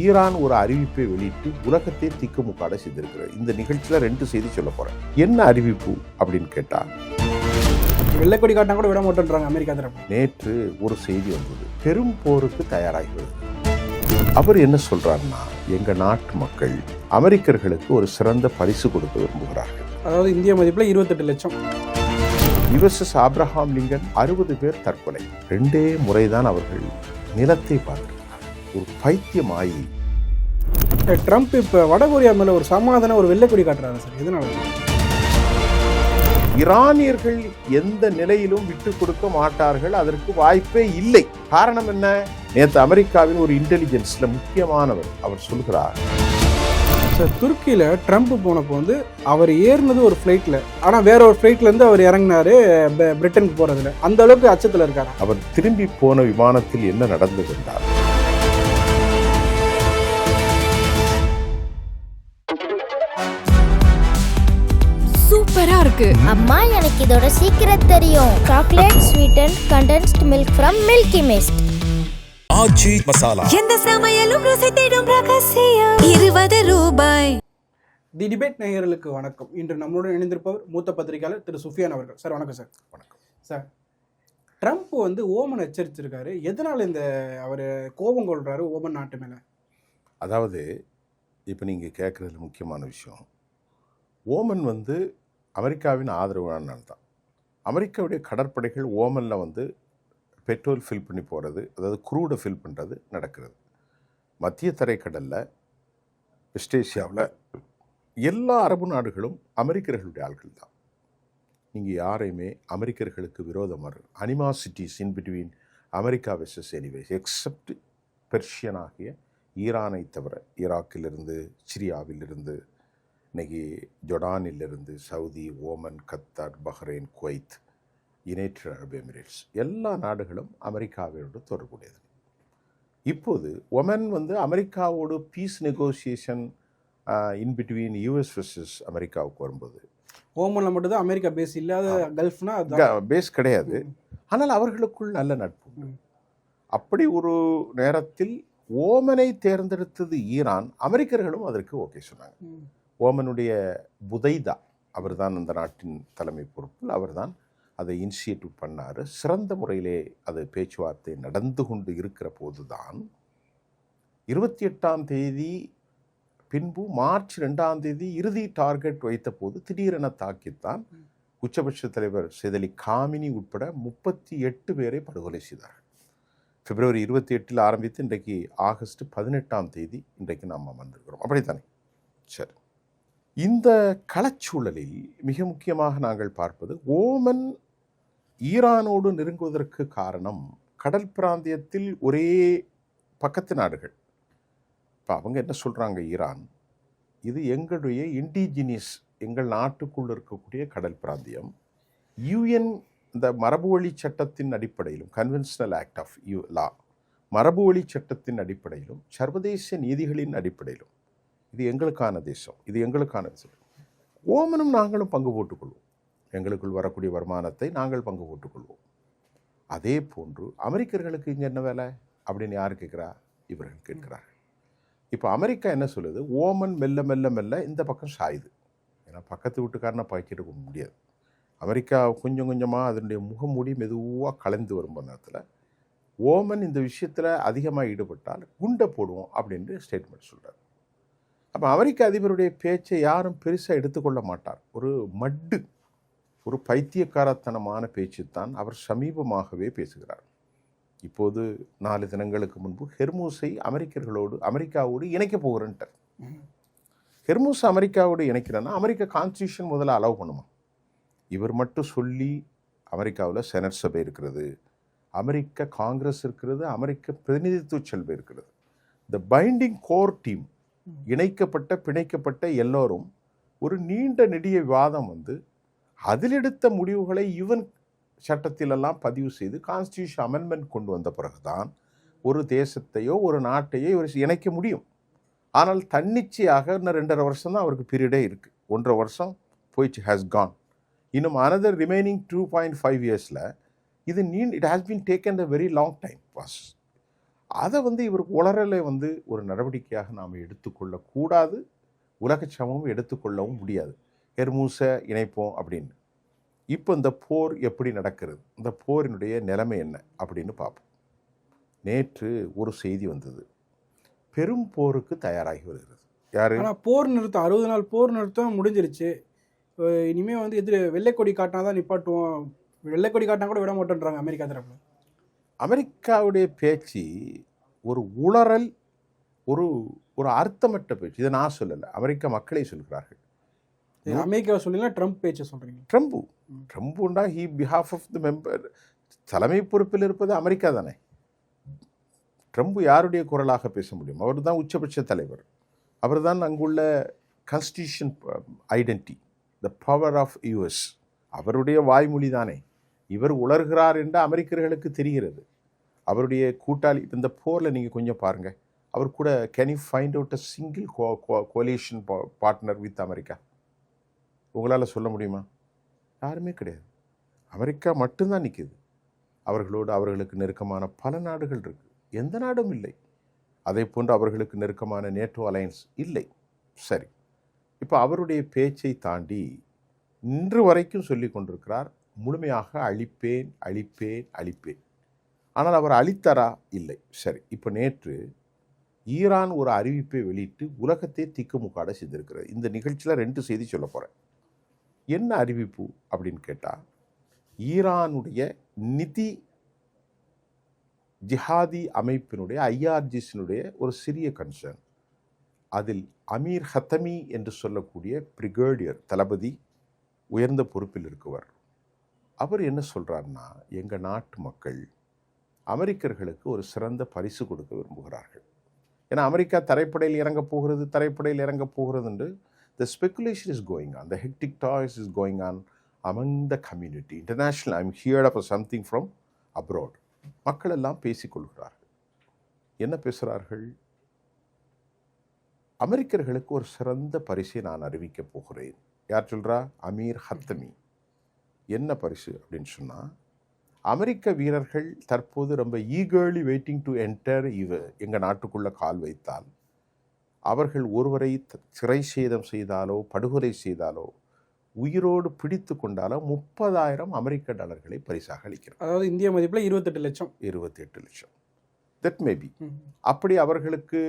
Iran ஒரு அறிவிப்பை வெளியிட்டு உலகத்தை திக்குமுக்காட செய்திருக்கிறது. இந்த நிகழ்ச்சியில 2 செய்தி சொல்ல போறேன். என்ன அறிவிப்பு அப்படின்னு கேட்டா, வெள்ளைக்கொடி காட்டினா கூட விட மாட்டேன்றாங்க அமெரிக்கா தரப்பு. நேற்று ஒரு செய்தி வந்தது, பெரும் போருக்கு தயாராகி வருது. அவர் என்ன சொல்றாருன்னா, எங்க நாட்டு மக்கள் அமெரிக்கர்களுக்கு ஒரு சிறந்த பரிசு கொடுக்க விரும்புகிறார்கள். அதாவது இந்திய மதிப்புல 28 லட்சம். யுஎஸ்எஸ் ஆப்ரஹாம் லிங்கன் 60 பேர் தற்கொலை. 2 முறைதான் அவர்கள் நிலத்தை பார்க்கிறார். ஒரு பைத்தியமாயி ட்ரம்ப் இப்ப வடகொரியா மேல ஒரு சமாதான ஒரு வெள்ளைக்கொடி காட்டுறாரு சார். எதனால? ஈரானியர்கள் எந்த நிலையிலும் விட்டு கொடுக்க மாட்டார்கள், அதற்கு வாய்ப்பே இல்லை. காரணம் என்ன? நேற்று அமெரிக்காவின் ஒரு இன்டெலிஜென்ஸ்ல முக்கியமானவர் அவர் சொல்கிறார், சார் துருக்கியில ட்ரம்ப் போனப்போ அவர் ஏறினது ஒரு ஃபிளைட்ல, ஆனா வேற ஒரு ஃபிளைட்ல இருந்து அவர் இறங்கினாரு பிரிட்டனுக்கு போறதுல. அந்த அளவுக்கு அச்சத்துல இருக்காரு. அவர் திரும்பி போன விமானத்தில் என்ன நடந்தது என்றார், சூப்பரா இருக்கு அம்மா, எனக்கு இதோட சீக்கிரம் தெரியும். Chocolate sweetened condensed milk from Milky Mist. Aachi Masala, எந்த சமையலும் ருசி தேடும் ரகசியம். 20 ரூபாய். தி டிபேட் நேயர்களுக்கு வணக்கம். இன்று நம்மளுடன் இணைந்திருப்பவர் மூத்த பத்திரிகையாளர் திரு சுஃபியான் அவர்கள். சார் வணக்கம் சார். வணக்கம் சார். Trump Oman எச்சரிச்சிருக்காரு. எதனால இந்த அவர் கோபம் கொள்றாரு ஓமன் நாட்டு மேல? அதாவது இப்போ நீங்கள் கேட்குறதுல முக்கியமான விஷயம், ஓமன் அமெரிக்காவின் ஆதரவான நாள் தான். அமெரிக்காவுடைய கடற்படைகள் ஓமனில் பெட்ரோல் ஃபில் பண்ணி போகிறது, அதாவது குரூடை ஃபில் பண்ணுறது நடக்கிறது. மத்திய தரைக்கடலில், வெஸ்ட் ஏசியாவில் எல்லா அரபு நாடுகளும் அமெரிக்கர்களுடைய ஆட்கள் தான். நீங்கள் யாரையுமே அமெரிக்கர்களுக்கு விரோதமாக animosities in between America versus anyways except Persian ஆகிய ஈரானை தவிர, ஈராக்கிலிருந்து, சிரியாவிலிருந்து, இன்றைக்கி ஜொர்டானிலிருந்து, Saudi, Oman, Qatar, Bahrain, Kuwait, United Arab Emirates எல்லா நாடுகளும் அமெரிக்காவோடு தொடர்புடையது. இப்போது ஒமன் அமெரிக்காவோடு peace negotiation in between US versus அமெரிக்காவுக்கு வரும்போது, ஓமன்ல மட்டும்தான் அமெரிக்கா பேஸ் இல்லாத கல்ஃப்னா பேஸ் கிடையாது, ஆனால் அவர்களுக்குள் நல்ல நட்பு. அப்படி ஒரு நேரத்தில் ஓமனை தேர்ந்தெடுத்தது ஈரான். அமெரிக்கர்களும் அதற்கு ஓகே சொன்னாங்க. ஓமனுடைய புதைதா, அவர் தான் அந்த நாட்டின் தலைமை பொறுப்பில், அவர் தான் அதை இனிஷியேட்டிவ் பண்ணார். சிறந்த முறையிலே அது பேச்சுவார்த்தை நடந்து கொண்டு இருக்கிற போது தான் 28ஆம் தேதி பின்பு மார்ச் 2ஆம் தேதி இறுதி டார்கெட் வைத்த போது திடீரென தாக்கித்தான் உச்சபட்ச தலைவர் சையத் அலி காமினி உட்பட 38 பேரை படுகொலை செய்தார்கள். பிப்ரவரி 28 ஆரம்பித்து இன்றைக்கு ஆகஸ்ட் 18ஆம் தேதி இன்றைக்கு நாம் அமர்ந்திருக்கிறோம். அப்படித்தானே? சரி. இந்த களச்சூழலில் மிக முக்கியமாக நாங்கள் பார்ப்பது, ஓமன் ஈரானோடு நெருங்குவதற்கு காரணம் கடல் பிராந்தியத்தில் ஒரே பக்கத்து நாடுகள். இப்போ அவங்க என்ன சொல்கிறாங்க, ஈரான் இது எங்களுடைய இண்டிஜினியஸ், எங்கள் நாட்டுக்குள் இருக்கக்கூடிய கடல் பிராந்தியம், யூஎன் இந்த மரபு வழி சட்டத்தின் அடிப்படையிலும், கன்வென்ஷனல் ஆக்ட் ஆஃப் லா, மரபு வழி சட்டத்தின் அடிப்படையிலும், சர்வதேச நீதிகளின் அடிப்படையிலும் இது எங்களுக்கான தேசம், இது எங்களுக்கான தேசம். ஓமனும் நாங்களும் பங்கு போட்டுக்கொள்வோம், எங்களுக்குள் வரக்கூடிய வருமானத்தை நாங்கள் பங்கு போட்டுக்கொள்வோம். அதே போன்று அமெரிக்கர்களுக்கு இங்கே என்ன வேலை அப்படின்னு யார் கேட்குறா? இவர்கள் கேட்கிறார்கள். இப்போ அமெரிக்கா என்ன சொல்லுது, ஓமன் மெல்ல மெல்ல மெல்ல இந்த பக்கம் சாயுது. ஏன்னா பக்கத்து வீட்டுக்காரனை பாய்க்கிட்டு முடியாது. அமெரிக்கா கொஞ்சம் கொஞ்சமாக அதனுடைய முகமூடி மெதுவாக கலந்து வரும் நேரத்தில் ஓமன் இந்த விஷயத்தில் அதிகமாக ஈடுபட்டால் குண்டை போடுவோம் அப்படின்னு ஸ்டேட்மெண்ட் சொல்கிறார். அப்போ அமெரிக்க அதிபருடைய பேச்சை யாரும் பெருசாக எடுத்துக்கொள்ள மாட்டார். ஒரு பைத்தியக்காரத்தனமான பேச்சு தான் அவர் சமீபமாகவே பேசுகிறார். இப்போது 4 தினங்களுக்கு முன்பு ஹெர்மூஸை அமெரிக்காவோடு இணைக்க போகிறேன்ட்டார். ஹெர்மூஸ் அமெரிக்காவோடு இணைக்கிறேன்னா அமெரிக்க கான்ஸ்டியூஷன் முதல்ல அலோவ் பண்ணுமா? இவர் மட்டும் சொல்லி, அமெரிக்காவில் செனட் சபை இருக்கிறது, அமெரிக்க காங்கிரஸ் இருக்கிறது, அமெரிக்க பிரதிநிதித்துவ சபை இருக்கிறது. இந்த பைண்டிங் கோர் டீம், பிணைக்கப்பட்ட எல்லோரும் ஒரு நீண்ட நெடிய விவாதம் அதில் எடுத்த முடிவுகளை யுஎன் சட்டத்திலெல்லாம் பதிவு செய்து கான்ஸ்டியூஷன் அமெண்ட்மெண்ட் கொண்டு வந்த பிறகுதான் ஒரு தேசத்தையோ ஒரு நாட்டையோ இவர் இணைக்க முடியும். ஆனால் தன்னிச்சையாக இன்னும் 2.5 வருஷம் தான் அவருக்கு பீரியடே இருக்குது. 1.5 வருஷம் போயிடுச்சு, ஹேஸ் கான். இன்னும் அனதர் ரிமைனிங் 2.5 இயர்ஸில் இது it has been taken a very long time pass. அதை இவர் உளறலை ஒரு நடவடிக்கையாக நாம் எடுத்துக்கொள்ளக்கூடாது, உலக சமூகம் எடுத்துக்கொள்ளவும் முடியாது. ஹெர்மூஸை இணைப்போம் அப்படின்னு. இப்போ இந்த போர் எப்படி நடக்கிறது, இந்த போரினுடைய நிலைமை என்ன அப்படின்னு பார்ப்போம். நேற்று ஒரு செய்தி வந்தது, பெரும் போருக்கு தயாராகி வருகிறது. யாரு? ஆனால் போர் நிறுத்தம் 60 நாள் போர் நிறுத்தம் முடிஞ்சிருச்சு. இனிமேல் எதிர வெள்ளைக்கொடி காட்டினா தான் நிப்பாட்டுவோம், வெள்ளைக்கொடி காட்டினா கூட விட மாட்டேன்றாங்க அமெரிக்கா தரப்புல. அமெரிக்காவுடைய பேச்சு ஒரு உளறல், ஒரு ஒரு அர்த்தமற்ற பேச்சு. இதை நான் சொல்லலை, அமெரிக்க மக்களை சொல்கிறார்கள். அமெரிக்காவை சொல்லலாம், ட்ரம்ப் பேச்சை சொல்கிறீங்க. ட்ரம்புண்டா he behalf of the member, தலைமை பொறுப்பில் இருப்பது அமெரிக்கா தானே. ட்ரம்ப் யாருடைய குரலாக பேச முடியும்? அவர் தான் உச்சபட்ச தலைவர், அவர் தான் அங்குள்ள constitution identity, the power of US. அவருடைய வாய்மொழி தானே. இவர் உளர்கிறார் என்று அமெரிக்கர்களுக்கு தெரிகிறது. அவருடைய கூட்டாளி இந்த போரில் நீங்கள் கொஞ்சம் பாருங்கள், அவர் கூட can you find out a single coalition partner with America? உங்களால் சொல்ல முடியுமா? யாருமே கிடையாது. அமெரிக்கா மட்டும்தான் நிற்கிது. அவர்களோடு அவர்களுக்கு நெருக்கமான பல நாடுகள் இருக்குது, எந்த நாடும் இல்லை. அதே போன்று அவர்களுக்கு நெருக்கமான நேட்டோ அலையன்ஸ் இல்லை. சரி, இப்போ அவருடைய பேச்சை தாண்டி இன்று வரைக்கும் சொல்லி கொண்டிருக்கிறார், முழுமையாக அழிப்பேன் அழிப்பேன் அழிப்பேன். ஆனால் அவர் அழித்தாரா? இல்லை. சரி, இப்போ நேற்று ஈரான் ஒரு அறிவிப்பை வெளியிட்டு உலகத்தை திக்குமுக்காட செய்திருக்கிறது. இந்த நிகழ்ச்சியில் 2 செய்தி சொல்ல போகிறேன். என்ன அறிவிப்பு அப்படின்னு கேட்டால், ஈரானுடைய நிதி ஜிஹாதி அமைப்பினுடைய ஐஆர்ஜிஸினுடைய ஒரு சிறிய கன்சர்ன். அதில் அமீர் ஹத்தமி என்று சொல்லக்கூடிய பிரிகேடியர் தளபதி, உயர்ந்த பொறுப்பில் இருக்குவர். அவர் என்ன சொல்கிறார்னா, எங்கள் நாட்டு மக்கள் அமெரிக்கர்களுக்கு ஒரு சிறந்த பரிசு கொடுக்க விரும்புகிறார்கள். ஏன்னா அமெரிக்கா தரைப்படையில் இறங்க போகிறது என்று the speculation is going on, the hectic toys is going on among the community, international. I'm heard of something from abroad. மக்கள் எல்லாம் பேசிக்கொள்கிறார்கள். என்ன பேசுகிறார்கள்? அமெரிக்கர்களுக்கு ஒரு சிறந்த பரிசை நான் அறிவிக்கப் போகிறேன். யார் சொல்கிறா? அமீர் ஹத்தமி. என்ன பரிசு அப்படின்னு சொன்னால், அமெரிக்க வீரர்கள் தற்போது ரொம்ப ஈகர்லி வெயிட்டிங் டு என்டர் எங்கள் நாட்டுக்குள்ளே கால் வைத்தால், அவர்கள் ஒருவரை சிறை சேதம் செய்தாலோ படுகொலை செய்தாலோ உயிரோடு பிடித்து கொண்டாலோ 30,000 அமெரிக்க டாலர்களை பரிசாக அளிக்கிறார். அதாவது இந்திய மதிப்பில் 28 லட்சம். 28 லட்சம். That maybe. அப்படி அவர்களுக்கு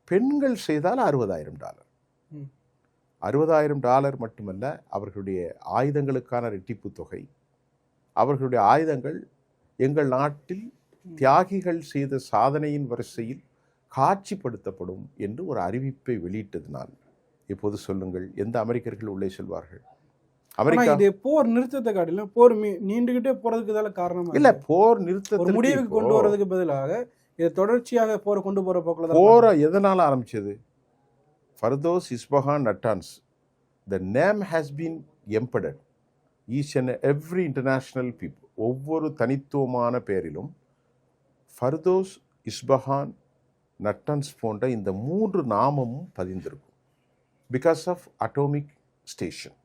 பெண்கள் செய்தால் $60,000. $60,000 மட்டுமல்ல, அவர்களுடைய ஆயுதங்களுக்கான ரெட்டிப்பு தொகை, அவர்களுடைய ஆயுதங்கள் எங்கள் நாட்டில் தியாகிகள் செய்த சாதனையின் வரிசையில் காட்சிப்படுத்தப்படும் என்று ஒரு அறிவிப்பை வெளியிட்டதினால், இப்போது சொல்லுங்கள், எந்த அமெரிக்கர்கள் உள்ளே செல்வார்கள்? அமெரிக்கா இது போர் நிறுத்தத்தை காட்டிலும் போர் நீண்டுகிட்டே போறதுக்கு தான் காரணம் இல்ல. போர் நிறுத்தத்தை முடிவுக்கு கொண்டு வரதுக்கு பதிலாக இது தொடர்ச்சியாக போரை கொண்டு போற போக்குல போரை எதனால ஆரம்பிச்சது? Firdous Isfahan Natanz, the name has been embedded each and every international people. ஒவ்வொரு தனித்துவமான பெயரிலும் ஃபர்தோஸ், இஸ்பஹான், நட்டன்ஸ் போன்ற இந்த 3 நாமமும் பதிந்திருக்கும். பிகாஸ் ஆஃப் அட்டோமிக் ஸ்டேஷன்,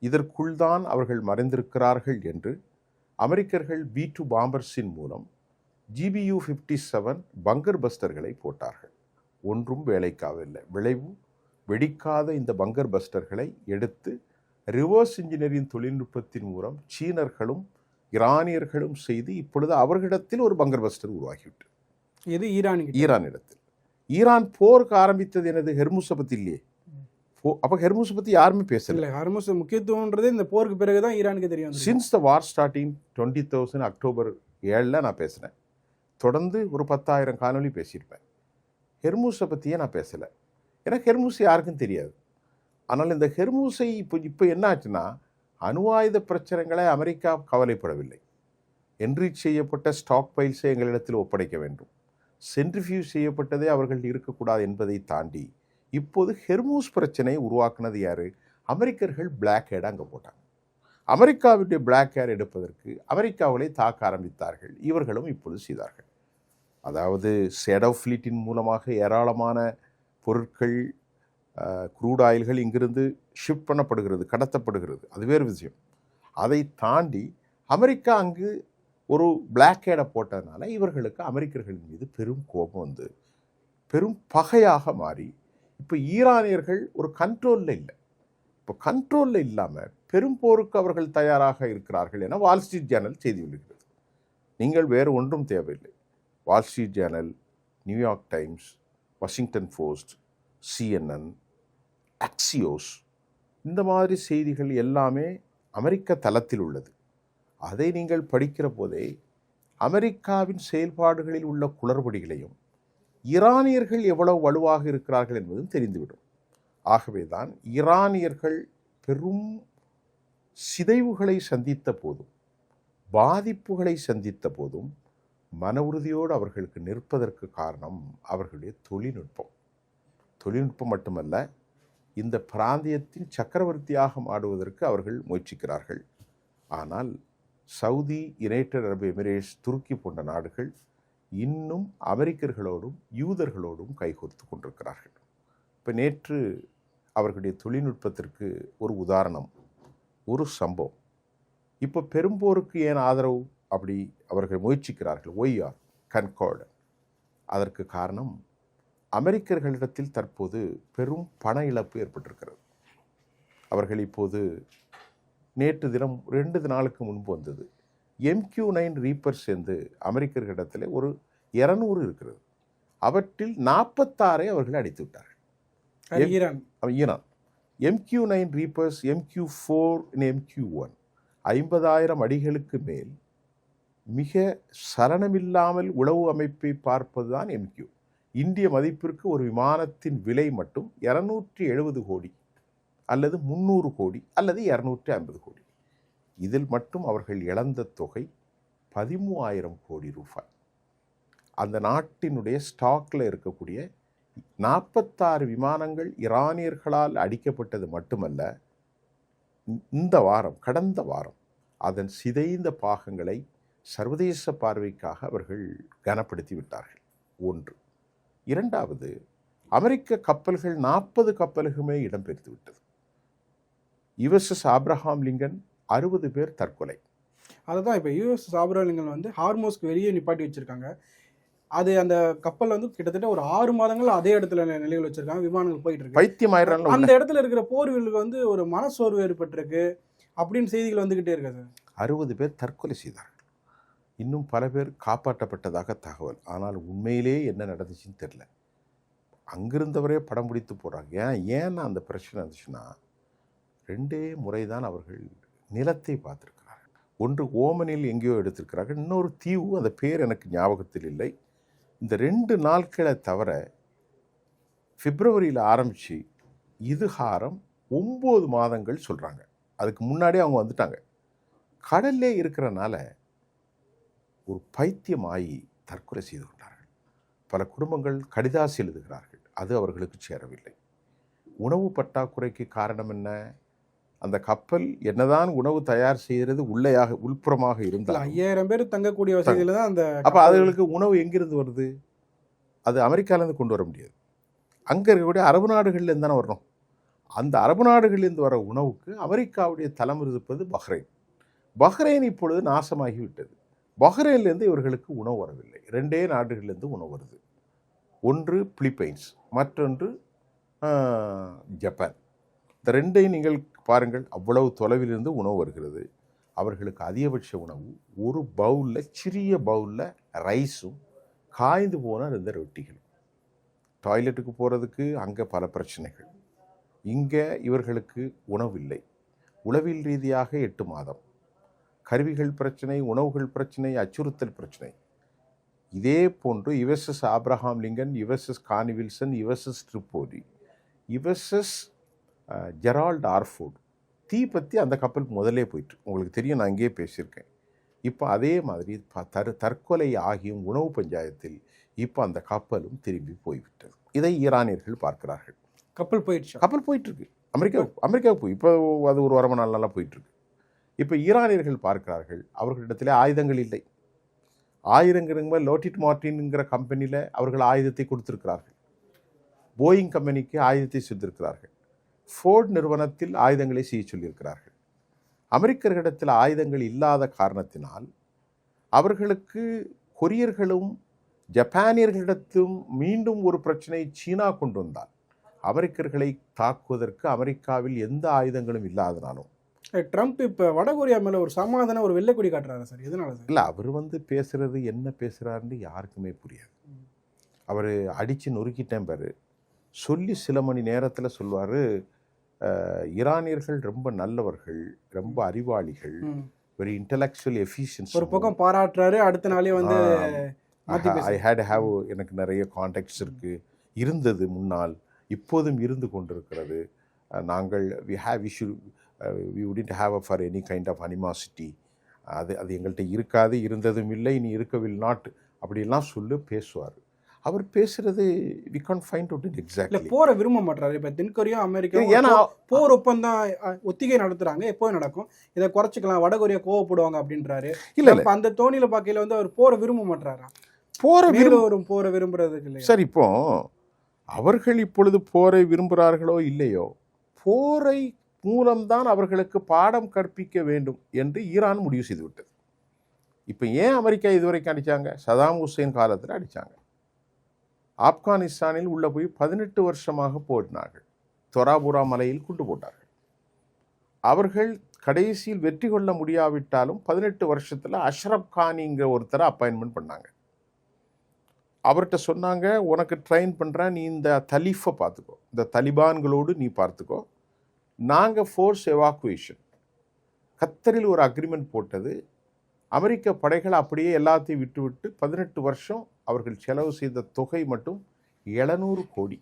இதற்குள் தான் அவர்கள் மறைந்திருக்கிறார்கள் என்று அமெரிக்கர்கள் B-2 பாம்பர்ஸின் மூலம் GBU-57 பங்கர் பஸ்டர்களை போட்டார்கள். ஒன்றும் வேலைக்காகவில்லை. விளைவு, வெடிக்காத இந்த பங்கர் பஸ்டர்களை எடுத்து ரிவர்ஸ் இன்ஜினியரிங் தொழில்நுட்பத்தின் மூலம் சீனர்களும் ஈரானியர்களும் செய்து இப்பொழுது அவர்களிடத்தில் ஒரு பங்கர் பஸ்டர் உருவாகிவிட்டு. இது ஈரானிடத்தில். ஈரான் போருக்கு ஆரம்பித்தது எனது ஹெர்முஸை பற்றி இல்லையே. அப்போ ஹெர்முஸை பற்றி யாருமே பேசல. ஹெர்முஸ் முக்கியத்துவம்ன்றது இந்த போருக்கு பிறகு தான் ஈரானுக்கு தெரியும். Since the war starting 20,000 October 7 நான் பேசினேன். தொடர்ந்து ஒரு 10,000 காணொலி பேசியிருப்பேன். ஹெர்முஸை பற்றியே நான் பேசலை. ஏன்னா ஹெர்முஸ் யாருக்கும் தெரியாது. ஆனால் இந்த ஹெர்முஸை இப்போ என்ன ஆச்சுன்னா, அணு ஆயுத பிரச்சனைகளை அமெரிக்கா கவலைப்படவில்லை. என்ரிச் செய்யப்பட்ட ஸ்டாக் பைல்ஸை எங்களிடத்தில் ஒப்படைக்க வேண்டும், சென்ட்ரிஃபியூஸ் செய்யப்பட்டதே அவர்கள் இருக்கக்கூடாது என்பதை தாண்டி இப்போது ஹெர்முஸ் பிரச்சனையை உருவாக்குனது யார்? அமெரிக்கர்கள் பிளாக் ஹேட் அங்கே போட்டாங்க. அமெரிக்காவுடைய பிளாக் ஹேர் எடுப்பதற்கு அமெரிக்காவிலே தாக்க ஆரம்பித்தார்கள். இவர்களும் இப்பொழுது செய்தார்கள். அதாவது ஷேடோ ஃப்ளீட்டின் மூலமாக ஏராளமான பொருட்கள், க்ரூட் ஆயில்கள் இங்கிருந்து ஷிப் பண்ணப்படுகிறது, கடத்தப்படுகிறது. அது வேறு விஷயம். அதை தாண்டி அமெரிக்கா அங்கு ஒரு பிளாக்கேடை போட்டதுனால இவர்களுக்கு அமெரிக்கர்களின் மீது பெரும் கோபம் வந்து பெரும் பகையாக மாறி இப்போ ஈரானியர்கள் ஒரு கண்ட்ரோலில் இல்லை. இப்போ கண்ட்ரோலில் இல்லாமல் பெரும் போருக்கு அவர்கள் தயாராக இருக்கிறார்கள் என வால் ஸ்ட்ரீட் ஜேர்னல் செய்தி வெளியிடுகிறது. நீங்கள் வேறு ஒன்றும் தேவையில்லை. Wall Street Journal, New York times, Washington post, CNN, அக்சியோஸ், இந்த மாதிரி செய்திகள் எல்லாமே அமெரிக்க தளத்தில் உள்ளது. அதை நீங்கள் படிக்கிற போதே அமெரிக்காவின் செயல்பாடுகளில் உள்ள குளறுபடிகளையும் ஈரானியர்கள் எவ்வளவு வலுவாக இருக்கிறார்கள் என்பதும் தெரிந்துவிடும். ஆகவே தான் ஈரானியர்கள் பெரும் சிதைவுகளை சந்தித்த போதும், பாதிப்புகளை சந்தித்த போதும் மன உறுதியோடு அவர்களுக்கு நிற்பதற்கு காரணம் அவர்களுடைய தொழில்நுட்பம். தொழில்நுட்பம் மட்டுமல்ல, இந்த பிராந்தியத்தின் சக்கரவர்த்தியாக மாடுவதற்கு அவர்கள் முயற்சிக்கிறார்கள். ஆனால் சவுதி, யுனைடெட் அரபு எமிரேட்ஸ், துருக்கி போன்ற நாடுகள் இன்னும் அமெரிக்கர்களோடும் யூதர்களோடும் கைகோர்த்து கொண்டிருக்கிறார்கள். இப்போ நேற்று அவர்களுடைய தொழில்நுட்பத்திற்கு ஒரு உதாரணம், ஒரு சம்பவம். இப்போ பெரும்போருக்கு ஏன் ஆதரவு அப்படி அவர்கள் முயற்சிக்கிறார்கள்? YR concord. அதற்கு காரணம் அமெரிக்கர்களிடத்தில் தற்போது பெரும் பண இழப்பு ஏற்பட்டிருக்கிறது. அவர்கள் இப்போது நேற்று தினம் 2 நாளுக்கு முன்பு வந்தது, MQ-9 ரீப்பர் சேர்ந்து அமெரிக்கர்களிடத்தில் ஒரு 200 இருக்கிறது. அவற்றில் 46 அவர்கள் அடித்து விட்டார்கள். Iran MQ-9 reapers, MQ-4, MQ-1 50,000 அடிகளுக்கு மேல் மிக சலனமில்லாமல் உளவு அமைப்பை பார்ப்பதுதான் MQ. இந்திய மதிப்பிற்கு ஒரு விமானத்தின் விலை மட்டும் 270 கோடி அல்லது 300 கோடி அல்லது 250 கோடி. இதில் மட்டும் அவர்கள் இழந்த தொகை 13,000 கோடி ரூபாய். அந்த நாட்டினுடைய ஸ்டாக்கில் இருக்கக்கூடிய 46 விமானங்கள் ஈரானியர்களால் அடிக்கப்பட்டது மட்டுமல்ல, கடந்த வாரம் அதன் சிதைந்த பாகங்களை சர்வதேச பார்வைக்காக அவர்கள் கனப்படுத்தி விட்டார்கள். ஒன்று. இரண்டாவது, அமெரிக்க கப்பல்கள் 40 கப்பல்களுமே இடம்பெயர்த்து விட்டது. USS ஆப்ரஹாம் லிங்கன் 60 பேர் தற்கொலை. அதுதான் இப்போ USS ஆப்ரஹாம் லிங்கன் வந்து ஹார்மோஸ்க்கு வெளியே நிப்பாட்டி வச்சிருக்காங்க. அது அந்த கப்பல் வந்து கிட்டத்தட்ட ஒரு 6 மாதங்கள் அதே இடத்துல நிலையில் வச்சிருக்காங்க. விமானங்கள் போயிட்டு இருக்கு. பைத்தியமாயிரம். அந்த இடத்துல இருக்கிற போர் வீரர்களுக்கு வந்து ஒரு மனசோர்வு ஏற்பட்டிருக்கு அப்படின்னு செய்திகள் வந்துகிட்டே இருக்காது. 60 பேர் தற்கொலை செய்தார்கள். இன்னும் பல பேர் காப்பாற்றப்பட்டதாக தகவல். ஆனால் உண்மையிலே என்ன நடந்துச்சுன்னு தெரியல. அங்கிருந்தவரே படம் பிடித்து போடுறாங்க. ஏன்னா அந்த பிரச்சனை இருந்துச்சுன்னா 2 முறை தான் அவர்கள் நிலத்தை பார்த்துருக்கிறார்கள். ஒன்று ஓமனில் எங்கேயோ எடுத்திருக்கிறார்கள், இன்னொரு தீவு, அந்த பேர் எனக்கு ஞாபகத்தில் இல்லை. இந்த 2 நாட்களை தவிர பிப்ரவரியில் ஆரம்பித்து இதுகாரம் 9 மாதங்கள் சொல்கிறாங்க. அதுக்கு முன்னாடியே அவங்க வந்துட்டாங்க. கடல்லே இருக்கிறனால ஒரு பைத்தியமாகி தற்கொலை செய்து கொண்டார்கள். பல குடும்பங்கள் கடிதாசி எழுதுகிறார்கள். அது அவர்களுக்கு சேரவில்லை. உணவு பற்றாக்குறைக்கு காரணம் என்ன? அந்த கப்பல் என்னதான் உணவு தயார் செய்கிறது உள்புறமாக இருந்தால் 5000 பேர் தங்கக்கூடிய வசதியில் தான் அந்த. அப்போ அதுகளுக்கு உணவு எங்கிருந்து வருது? அது அமெரிக்காவிலேருந்து கொண்டு வர முடியாது. அங்கே இருக்கக்கூடிய அரபு நாடுகள்லேருந்து தானே வரணும். அந்த அரபு நாடுகளிலிருந்து வர உணவுக்கு அமெரிக்காவுடைய தளம் இருப்பது பஹ்ரைன். பஹ்ரைன் இப்பொழுது நாசமாகிவிட்டது. பஹ்ரைன்லேருந்து இவர்களுக்கு உணவு வரவில்லை. 2 நாடுகளிலிருந்து உணவு வருது. ஒன்று பிலிப்பைன்ஸ், மற்றொன்று ஜப்பான். இந்த 2ஐயும் நீங்கள் பாருங்கள், அவ்வளவு தொலைவிலிருந்து உணவு வருகிறது. அவர்களுக்கு அதிகபட்ச உணவு ஒரு பவுலில், சிறிய பவுலில் ரைஸும் காய்ந்து போன 2 ரொட்டிகளும். டாய்லெட்டுக்கு போகிறதுக்கு அங்கே பல பிரச்சனைகள். இங்கே இவர்களுக்கு உணவில்லை. உளவியல் ரீதியாக 8 மாதம். கருவிகள் பிரச்சனை, உணவுகள் பிரச்சனை, அச்சுறுத்தல் பிரச்சனை. இதே போன்று USS Abraham Lincoln, USS Carl Vinson, USS Tripoli, USS Gerald R Ford தீ பற்றி அந்த கப்பல் முதலே போயிட்டு உங்களுக்கு தெரியும், நான் அங்கேயே பேசியிருக்கேன். இப்போ அதே மாதிரி தற்கொலை ஆகியும் உணவு பஞ்சாயத்தில் இப்போ அந்த கப்பலும் திரும்பி போய்விட்டது. இதை ஈரானியர்கள் பார்க்கிறார்கள். கப்பல் போயிட்டுருக்கு. அமெரிக்காவுக்கு போய் இப்போ அது ஒரு 1 மணி நாளாக போயிட்டுருக்கு. இப்போ ஈரானியர்கள் பார்க்கிறார்கள், அவர்களிடத்தில் ஆயுதங்கள் இல்லை. ஆயுதங்கிற லோட்டிட் மார்டின்ங்கிற கம்பெனியில் அவர்கள் ஆயுதத்தை கொடுத்திருக்கிறார்கள். போயிங் கம்பெனிக்கு ஆயுதத்தை செய்திருக்கிறார்கள். ஃபோர்ட் நிறுவனத்தில் ஆயுதங்களை செய்ய சொல்லியிருக்கிறார்கள். அமெரிக்கர்களிடத்தில் ஆயுதங்கள் இல்லாத காரணத்தினால் அவர்களுக்கு கொரியர்களும் ஜப்பானியர்களிடத்தும் மீண்டும் ஒரு பிரச்சனை சீனா கொண்டு வந்தால் அமெரிக்கர்களை தாக்குவதற்கு அமெரிக்காவில் எந்த ஆயுதங்களும் இல்லாதனாலும் ட்ரம்ப் இப்போ வடகொரியா மேலே ஒரு சமாதானம் ஒரு வெள்ளைக்கொடி காட்டுறாரு சார். எதனால சார்? இல்லை, அவர் பேசுறது என்ன பேசுகிறாருன்னு யாருக்குமே புரியாது. அவர் அடித்து நொறுக்கிட்டேன் பாரு, சொல்லி சில மணி நேரத்தில் சொல்வார், ஈரானியர்கள் ரொம்ப நல்லவர்கள், ரொம்ப அறிவாளிகள், வெரி இன்டலெக்சுவல் எஃபிஷியன்ஸ். ஒரு பக்கம் பாராட்டுறாரு, அடுத்த நாளே வந்து எனக்கு நிறைய கான்டாக்ட்ஸ் இருந்தது முன்னால், இப்போதும் இருந்து கொண்டிருக்கிறது. நாங்கள் we wouldn't have for any kind of animosity. அது எங்கள்கிட்ட இருக்காது, இருந்ததும் இல்லை, இனி இருக்கவில் நாட் அப்படிலாம் பேசுவார். அவர் பேசுறது we can't find out exactly. போற விரும்ப மாட்டாரு. இப்போ தென்கொரியா அமெரிக்கா ஏன்னா போர் ஒப்பந்தம் ஒத்திகை நடத்துறாங்க, எப்போ நடக்கும், இதை குறைச்சிக்கலாம், வடகொரியா கோவப்படுவாங்க அப்படின்றாரு. இல்ல அந்த தோணியில பார்க்கையில வந்து அவர் போற விரும்ப மாட்டாரா? போற விரும்புறதுக்கு இல்லை. சரி, இப்போ அவர்கள் இப்பொழுது போரை விரும்புகிறார்களோ இல்லையோ, போரை மூலம்தான் அவர்களுக்கு பாடம் கற்பிக்க வேண்டும் என்று ஈரான் முடிவு செய்து விட்டது. இப்போ ஏன் அமெரிக்கா இதுவரைக்கும் அடித்தாங்க? சதாம் ஹுசேன் காலத்தில் அடித்தாங்க. ஆப்கானிஸ்தானில் உள்ள போய் 18 வருஷமாக போட்டினார்கள். தொராபுரா மலையில் குண்டு போட்டார்கள். அவர்கள் கடைசியில் வெற்றி கொள்ள முடியாவிட்டாலும் 18 வருஷத்தில் அஷ்ரப் கானிங்கிற ஒருத்தரை அப்பாயின்மெண்ட் பண்ணாங்க. அவர்கிட்ட சொன்னாங்க, உனக்கு ட்ரெயின் பண்ணுறேன், நீ இந்த தலீஃபை பார்த்துக்கோ, இந்த தலிபான்களோடு நீ பார்த்துக்கோ, நாங்கள் ஃபோர்ஸ் எவாக்குவேஷன். கத்தரில் ஒரு அக்ரிமெண்ட் போட்டது. அமெரிக்க படைகள் அப்படியே எல்லாத்தையும் விட்டு 18 வருஷம் அவர்கள் செலவு செய்த தொகை மட்டும் 700 கோடி.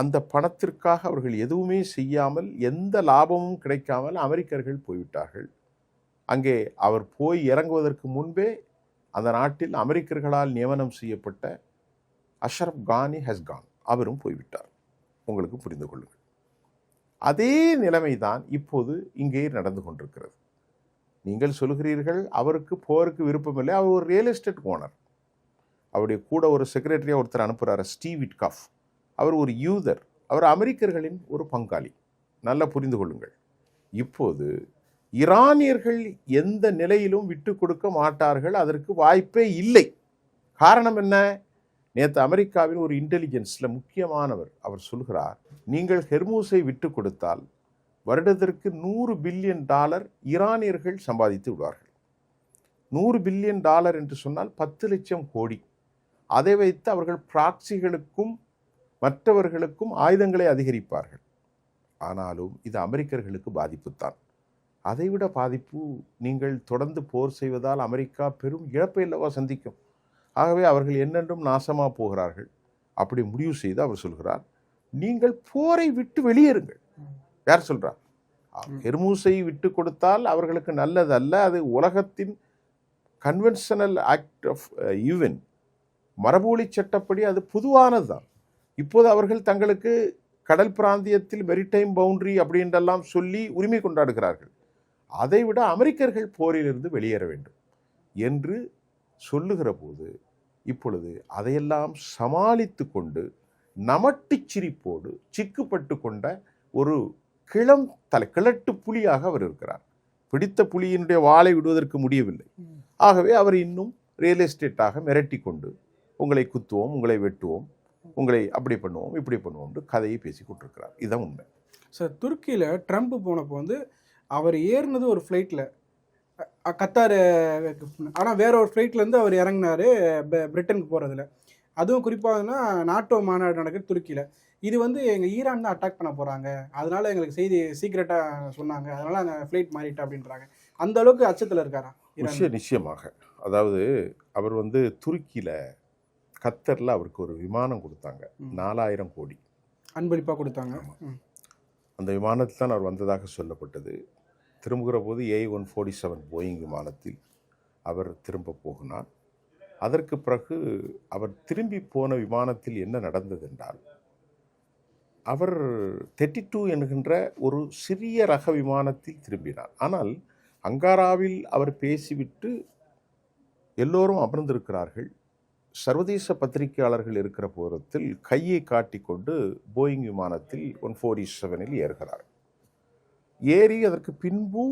அந்த பணத்திற்காக அவர்கள் எதுவுமே செய்யாமல், எந்த லாபமும் கிடைக்காமல் அமெரிக்கர்கள் போய்விட்டார்கள். அங்கே அவர் போய் இறங்குவதற்கு முன்பே அந்த நாட்டில் அமெரிக்கர்களால் நியமனம் செய்யப்பட்ட அஷ்ரப் கானி ஹஸ்கான் அவரும் போய்விட்டார். உங்களுக்கு புரிந்து கொள்ளுங்கள். அதே நிலைமைதான் இப்போது இங்கே நடந்து கொண்டிருக்கிறது. நீங்கள் சொல்கிறீர்கள் அவருக்கு போருக்கு விருப்பமில்லை, அவர் ஒரு ரியல் எஸ்டேட் ஓனர். அவருடைய கூட ஒரு செக்ரட்டரியாக ஒருத்தர் அனுப்புகிறார், ஸ்டீவ் விட்காஃப். அவர் ஒரு யூதர், அவர் அமெரிக்கர்களின் ஒரு பங்காளி. நல்லா புரிந்து கொள்ளுங்கள். இப்போது ஈரானியர்கள் எந்த நிலையிலும் விட்டு கொடுக்க மாட்டார்கள், அதற்கு வாய்ப்பே இல்லை. காரணம் என்ன? நேற்று அமெரிக்காவின் ஒரு இன்டெலிஜென்ஸில் முக்கியமானவர் அவர் சொல்கிறார், நீங்கள் ஹெர்மூஸை விட்டு கொடுத்தால் வருடத்திற்கு $100 பில்லியன் ஈரானியர்கள் சம்பாதித்து விடுவார்கள். $100 பில்லியன் என்று சொன்னால் 10 லட்சம் கோடி. அதை வைத்து அவர்கள் பிராக்சிகளுக்கும் மற்றவர்களுக்கும் ஆயுதங்களை அதிகரிப்பார்கள். ஆனாலும் இது அமெரிக்கர்களுக்கு பாதிப்புத்தான். அதைவிட பாதிப்பு, நீங்கள் தொடர்ந்து போர் செய்வதால் அமெரிக்கா பெரும் இழப்பை அல்லவா சந்திக்கும். ஆகவே அவர்கள் என்னென்றும் நாசமாக போகிறார்கள். அப்படி முடிவு செய்து அவர் சொல்கிறார், நீங்கள் போரை விட்டு வெளியேறுங்கள். யார் சொல்றார்? ஹெர்மூஸை விட்டு கொடுத்தால் அவர்களுக்கு நல்லது அல்ல. அது உலகத்தின் கன்வென்ஷனல் ஆக்ட் ஆஃப் யூஎன் மரபுவழி சட்டப்படி அது பொதுவானது தான். இப்போது அவர்கள் தங்களுக்கு கடல் பிராந்தியத்தில் மெரிடைம் பவுண்டரி அப்படின்றெல்லாம் சொல்லி உரிமை கொண்டாடுகிறார்கள். அதைவிட அமெரிக்கர்கள் போரிலிருந்து வெளியேற வேண்டும் என்று சொல்லுகிற போது இப்பொழுது அதையெல்லாம் சமாளித்து கொண்டு நமட்டு சிரிப்போடு சிக்குப்பட்டு கொண்ட ஒரு கிழட்டு புலியாக அவர் இருக்கிறார். பிடித்த புலியினுடைய வாளை விடுவதற்கு முடியவில்லை. ஆகவே அவர் இன்னும் ரியல் எஸ்டேட்டாக மிரட்டி கொண்டு உங்களை குத்துவோம், உங்களை வெட்டுவோம், உங்களை அப்படி பண்ணுவோம், இப்படி பண்ணுவோம் என்று கதையை பேசி கொண்டிருக்கிறார். இதுதான் உண்மை. சார், துருக்கியில் ட்ரம்ப் போனப்போ வந்து அவர் ஏறினது ஒரு ஃப்ளைட்டில் கத்தார், ஆனால் வேற ஒரு ஃப்ளைட்லேருந்து அவர் இறங்கினார் பிரிட்டனுக்கு போகிறதுல. அதுவும் குறிப்பாகனா நாட்டோ மாநாடு நடக்குது துருக்கியில். இது வந்து எங்கள் ஈரான் தான் அட்டாக் பண்ண போகிறாங்க, அதனால எங்களுக்கு செய்தி சீக்கிரட்டாக சொன்னாங்க, அதனால் அங்கே ஃப்ளைட் மாறிட்டா அப்படின்றாங்க. அந்த அளவுக்கு அச்சத்தில் இருக்காரா? நிச்சயமாக. அதாவது அவர் வந்து துருக்கியில் கத்தரில் அவருக்கு ஒரு விமானம் கொடுத்தாங்க, 4000 கோடி அன்பளிப்பாக கொடுத்தாங்க. அந்த விமானத்தில் தான் அவர் வந்ததாக சொல்லப்பட்டது. திரும்புகிற போது A147 போயிங் விமானத்தில் அவர் திரும்ப போகினார். அதற்கு பிறகு அவர் திரும்பி போன விமானத்தில் என்ன நடந்தது என்றால், அவர் 32 என்கின்ற ஒரு சிறிய ரக விமானத்தில் திரும்பினார். ஆனால் அங்காராவில் அவர் பேசிவிட்டு எல்லோரும் அமர்ந்திருக்கிறார்கள். சர்வதேச பத்திரிகையாளர்கள் இருக்கிற போரத்தில் கையை காட்டிக்கொண்டு போயிங் விமானத்தில் 147 ஏறுகிறார். ஏறி அதற்கு பின்பு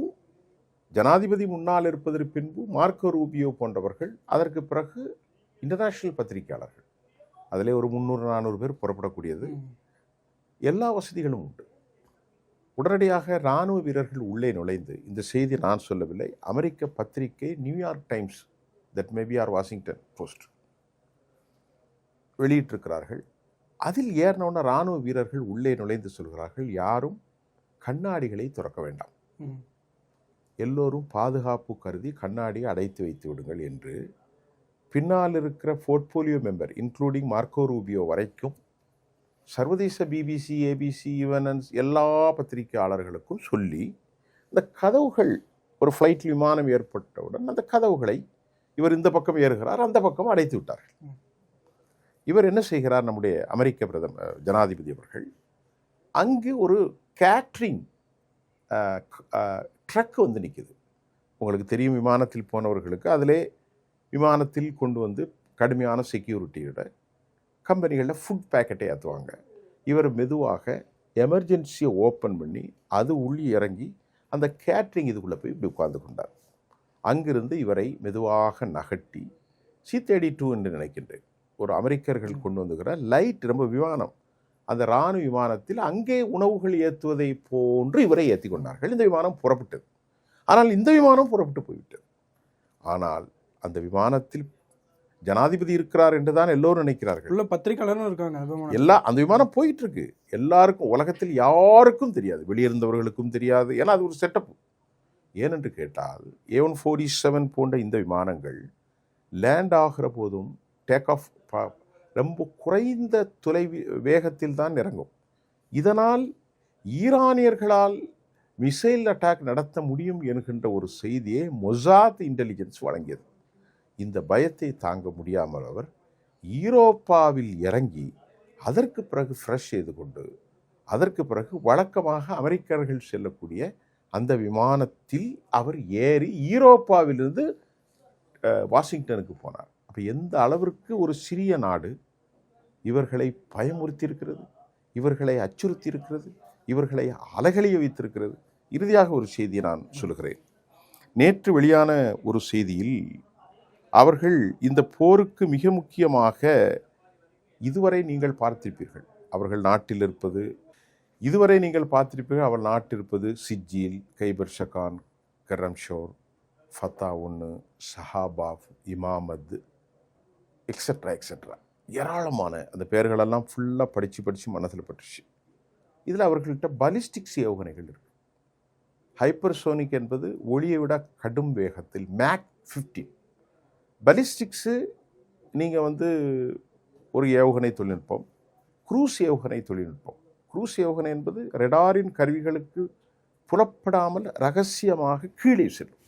ஜனாதிபதி முன்னால் இருப்பதற்கு பின்பு மார்க்கோ ரூபியோ போன்றவர்கள், அதற்கு பிறகு இன்டர்நேஷ்னல் பத்திரிகையாளர்கள், அதிலே ஒரு 300-400 பேர் புறப்படக்கூடியது. எல்லா வசதிகளும் உண்டு. உடனடியாக இராணுவ வீரர்கள் உள்ளே நுழைந்து, இந்த செய்தி நான் சொல்லவில்லை, அமெரிக்க பத்திரிகை New York Times, that maybe or Washington Post வெளியிட்டிருக்கிறார்கள். அதில் ஏறினவுடனே இராணுவ வீரர்கள் உள்ளே நுழைந்து சொல்கிறார்கள், யாரும் கண்ணாடிகளை திறக்க வேண்டாம், எல்லோரும் பாதுகாப்பு கருதி கண்ணாடியை அடைத்து வைத்து விடுங்கள் என்று பின்னால் இருக்கிற portfolio member including Marco Rubio வரைக்கும் சர்வதேச பிபிசி, ஏபிசி, யுஎன்என்ஸ் எல்லா பத்திரிகையாளர்களுக்கும் சொல்லி, இந்த கதவுகள் ஒரு ஃப்ளைட் விமானம் ஏற்பட்டவுடன் அந்த கதவுகளை இவர் இந்த பக்கம் ஏறுகிறார், அந்த பக்கம் அடைத்து விட்டார்கள். இவர் என்ன செய்கிறார், நம்முடைய அமெரிக்க ஜனாதிபதி அவர்கள் அங்கு ஒரு கேட்ரிங் ட்ரக் வந்து நிற்குது. உங்களுக்கு தெரியும், விமானத்தில் போனவர்களுக்கு அதிலே விமானத்தில் கொண்டு வந்து கடுமையான செக்யூரிட்டியோட கம்பெனிகளில் ஃபுட் பேக்கெட்டை ஏற்றுவாங்க. இவர் மெதுவாக எமர்ஜென்சியை ஓப்பன் பண்ணி அது உள்ளே இறங்கி அந்த கேட்ரிங் இதுக்குள்ளே போய் இப்படி உட்கார்ந்து கொண்டார். அங்கிருந்து இவரை மெதுவாக நகட்டி C-32 என்று நினைக்கின்றேன், ஒரு அமெரிக்கர்கள் கொண்டு வந்துக்கிற லைட் ரொம்ப விமானம், அந்த இராணுவ விமானத்தில் அங்கே உணவுகள் ஏற்றுவதை போன்று இவரை ஏற்றி கொண்டார்கள். இந்த விமானம் புறப்பட்டது. ஆனால் இந்த விமானம் புறப்பட்டு போய்விட்டது. ஆனால் அந்த விமானத்தில் ஜனாதிபதி இருக்கிறார் என்றுதான் எல்லோரும் நினைக்கிறார்கள். உள்ள பத்திரிகையாளரும் இருக்காங்க. அந்த விமானம் போயிட்டு இருக்கு. எல்லாருக்கும், உலகத்தில் யாருக்கும் தெரியாது, வெளியிருந்தவர்களுக்கும் தெரியாது. ஏன்னா அது ஒரு செட்டப். ஏனென்று கேட்டால் A147 போன்ற இந்த விமானங்கள் லேண்ட் ஆகிற போதும் டேக் ஆஃப் ரொம்ப குறைந்த வேகத்தில் தான் இறங்கும். இதனால் ஈரானியர்களால் மிசைல் அட்டாக் நடத்த முடியும் என்கின்ற ஒரு செய்தியை மொசாத் இன்டெலிஜென்ஸ் வழங்கியது. இந்த பயத்தை தாங்க முடியாமல் அவர் ஈரோப்பாவில் இறங்கி அதற்கு பிறகு ஃப்ரெஷ் செய்து கொண்டு அதற்கு பிறகு வழக்கமாக அமெரிக்கர்கள் செல்லக்கூடிய அந்த விமானத்தில் அவர் ஏறி ஈரோப்பாவிலிருந்து வாஷிங்டனுக்கு போனார். அப்போ எந்த அளவிற்கு ஒரு சிறிய நாடு இவர்களை பயமுறுத்தி இருக்கிறது, இவர்களை அச்சுறுத்தி இருக்கிறது, இவர்களை அலகழிய வைத்திருக்கிறது. இறுதியாக ஒரு செய்தியை நான் சொல்கிறேன். நேற்று வெளியான ஒரு செய்தியில் அவர்கள் இந்த போருக்கு மிக முக்கியமாக இதுவரை நீங்கள் பார்த்திருப்பீர்கள், அவர்கள் நாட்டில் இருப்பது, இதுவரை நீங்கள் பார்த்திருப்பீர்கள் அவள் நாட்டில் இருப்பது Sejjil, Khaibar Shekan, Khorramshahr, Fattah 1, ஷஹாபாப், இமாமத், எக்ஸட்ரா எக்ஸட்ரா, ஏராளமான அந்த பெயர்களெல்லாம் ஃபுல்லாக படித்து மனசில் பட்டுச்சு. இதில் அவர்கள்ட்ட பலிஸ்டிக்ஸ் ஏவுகணைகள் இருக்குது. ஹைப்பர்சோனிக் என்பது ஒளியை விட கடும் வேகத்தில் மேக் 15. பலிஸ்டிக்ஸு நீங்கள் ஒரு ஏவுகணை தொழில்நுட்பம், குரூஸ் ஏவுகணை தொழில்நுட்பம். குரூஸ் ஏவுகணை என்பது ரெடாரின் கருவிகளுக்கு புலப்படாமல் ரகசியமாக கீழே செல்லும்.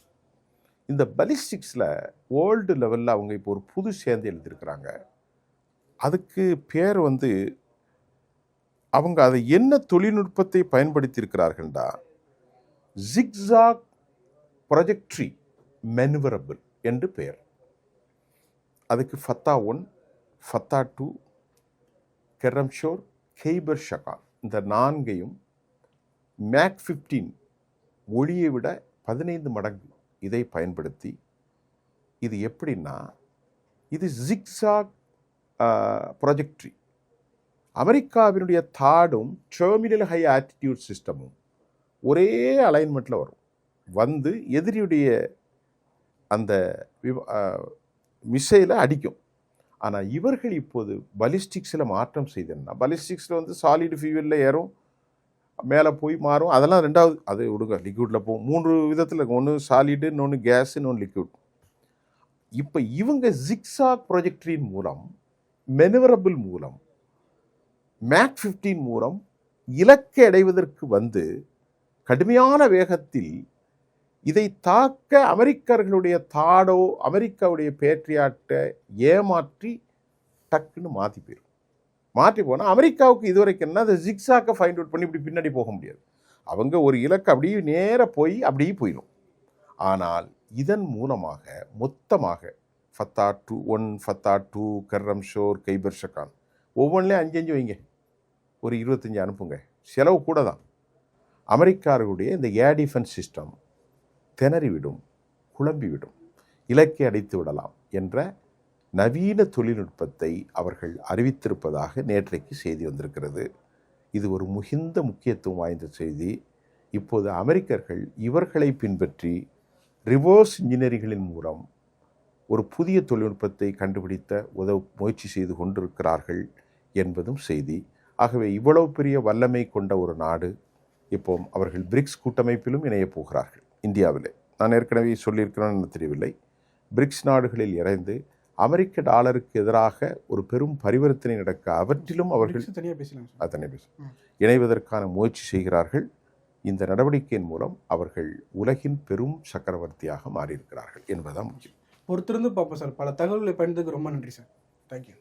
இந்த பலிஸ்டிக்ஸில் வேர்ல்டு லெவலில் அவங்க இப்போ ஒரு புது சேர்ந்து எழுதியிருக்கிறாங்க. அதுக்கு பேர் அவங்க அதை என்ன தொழில்நுட்பத்தை பயன்படுத்தியிருக்கிறார்கள்டா, ஜிக்ஸாக் ப்ரொஜெக்ட்ரி மெனுவரபிள் என்று பெயர். அதுக்கு ஃபத்தா 1, ஃபத்தா 2, கெரம்ஷோர், கெய்பர் ஷகான், இந்த 4ஐயும் மேக் 15 ஒளியை விட 15 மடங்கு இதை பயன்படுத்தி, இது எப்படின்னா, இது ஜிக்ஸாக் ப்ரொஜெக்ட்ரி. அமெரிக்காவினுடைய தாடும் டெர்மினல் ஹை ஆட்டிடியூட் சிஸ்டமும் ஒரே அலைன்மெண்ட்டில் வரும். எதிரியுடைய அந்த மிசைலை அடிக்கும். ஆனால் இவர்கள் இப்போது பலிஸ்டிக்ஸில் மாற்றம் செய்தேன்னா, பலிஸ்டிக்ஸில் சாலிட் ஃபியூவலில் ஏறும், மேலே போய் மாறும், அதெல்லாம் ரெண்டாவது, அது விடுங்க, லிக்விடில் போகும். 3 விதத்தில் இருக்கும், ஒன்று சாலிடு, இன்னொன்று கேஸ், இன்னொன்று லிக்விட். இப்போ இவங்க ஜிக்ஸாக் ப்ரொஜெக்டரின் மூலம், மெனுவரபிள் மூலம், மேக் 15 மூலம் இலக்கை அடைவதற்கு கடுமையான வேகத்தில் இதை தாக்க அமெரிக்கர்களுடைய தாடோ அமெரிக்காவுடைய பேட்ரியாட்டை ஏமாற்றி டக்குன்னு மாற்றி போயிடும். மாற்றி போனால் அமெரிக்காவுக்கு இதுவரைக்கும் என்ன, அந்த ஜிக்ஸாக்கை ஃபைண்ட் அவுட் பண்ணி இப்படி பின்னாடி போக முடியாது. அவங்க ஒரு இலக்கு அப்படியே நேராக போய் அப்படியே போயிடும். ஆனால் இதன் மூலமாக மொத்தமாக ஃபத்தா 1, ஃபத்தா 2, கர்ரம்ஷோர், கைபர் ஷகான் ஒவ்வொன்றிலையும் 5 வைங்க, ஒரு 25 அனுப்புங்க, செலவு கூட தான். அமெரிக்காவுடைய இந்த ஏர் டிஃபென்ஸ் சிஸ்டம் திணறிவிடும், குழம்பிவிடும், இலக்கை அடித்து விடலாம் என்ற நவீன தொழில்நுட்பத்தை அவர்கள் அறிவித்திருப்பதாக நேற்றைக்கு செய்தி வந்திருக்கிறது. இது ஒரு மிகுந்த முக்கியத்துவம் வாய்ந்த செய்தி. இப்போது அமெரிக்கர்கள் இவர்களை பின்பற்றி ரிவர்ஸ் இன்ஜினியரிங்களின் மூலம் ஒரு புதிய தொழில்நுட்பத்தை கண்டுபிடித்த முயற்சி செய்து கொண்டிருக்கிறார்கள் என்பதும் செய்தி. ஆகவே இவ்வளவு பெரிய வல்லமை கொண்ட ஒரு நாடு இப்போ அவர்கள் பிரிக்ஸ் கூட்டமைப்பிலும் இணையப் போகிறார்கள். இந்தியாவிலே நான் ஏற்கனவே சொல்லியிருக்கிறேன்னு தெரியவில்லை, பிரிக்ஸ் நாடுகளில் இணைந்து அமெரிக்க டாலருக்கு எதிராக ஒரு பெரும் பரிவர்த்தனை நடக்க அவற்றிலும் அவர்கள் இணைவதற்கான முயற்சி செய்கிறார்கள். இந்த நடவடிக்கையின் மூலம் அவர்கள் உலகின் பெரும் சக்கரவர்த்தியாக மாறியிருக்கிறார்கள் என்பதுதான் முக்கியம். பொறுத்திருந்து பார்ப்போம் சார். பல தகவல்களை பயந்ததுக்கு ரொம்ப நன்றி சார். தேங்க்யூ.